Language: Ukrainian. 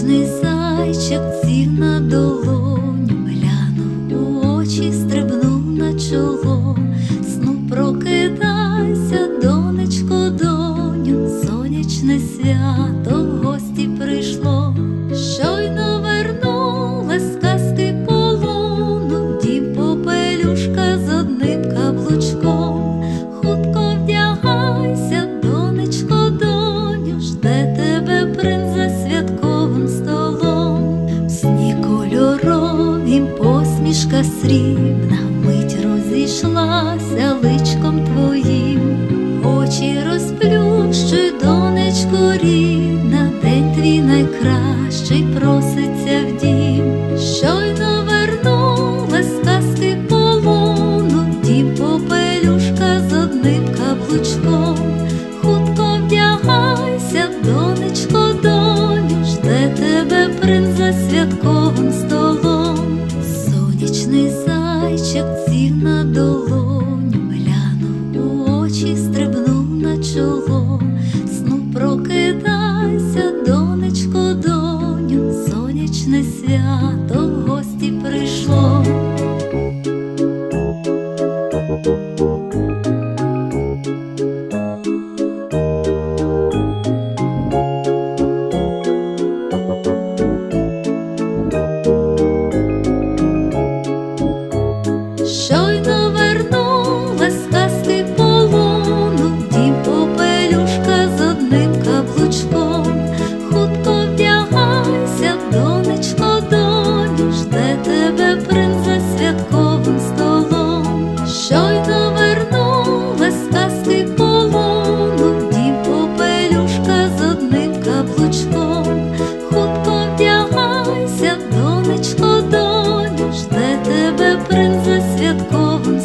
Сонячний зайчик сів на долоню, глянув у очі, стрибнув на чоло. Сну прокидайся, донечко, доню, сонячне свято в гості прийшло. Щойно вернулась з казки полону, в дім попелюшка з одним каблучком. Хутко вдягайся, донечко, доню, жде тебе принц за святковим столом. В сні кольоровім посмішка срібна мить розійшлася личком твоїм. Очі розплющуй, донечко рідна, день твій найкращий проситься в дім. Щойно вернулась з казки полону, в дім попелюшка з одним каблучком. Хутко вдягайся, донечко, доню, жде тебе принц за святковим столом. Сонячний зайчик сів на долоню, глянув у очі, стрибнув на чоло. Сну прокидайся, донечко, доню, сонячне свято в гості прийшло. Щойно вернулась з казки полону, в дім попелюшка з одним каблучком. Хутко вдягайся, донечко, доню, жде тебе принц за святковим столом. Щойно вернулась з казки полону, в дім попелюшка з одним каблучком. Хутко вдягайся, донечко, доню, жде тебе принц за святковим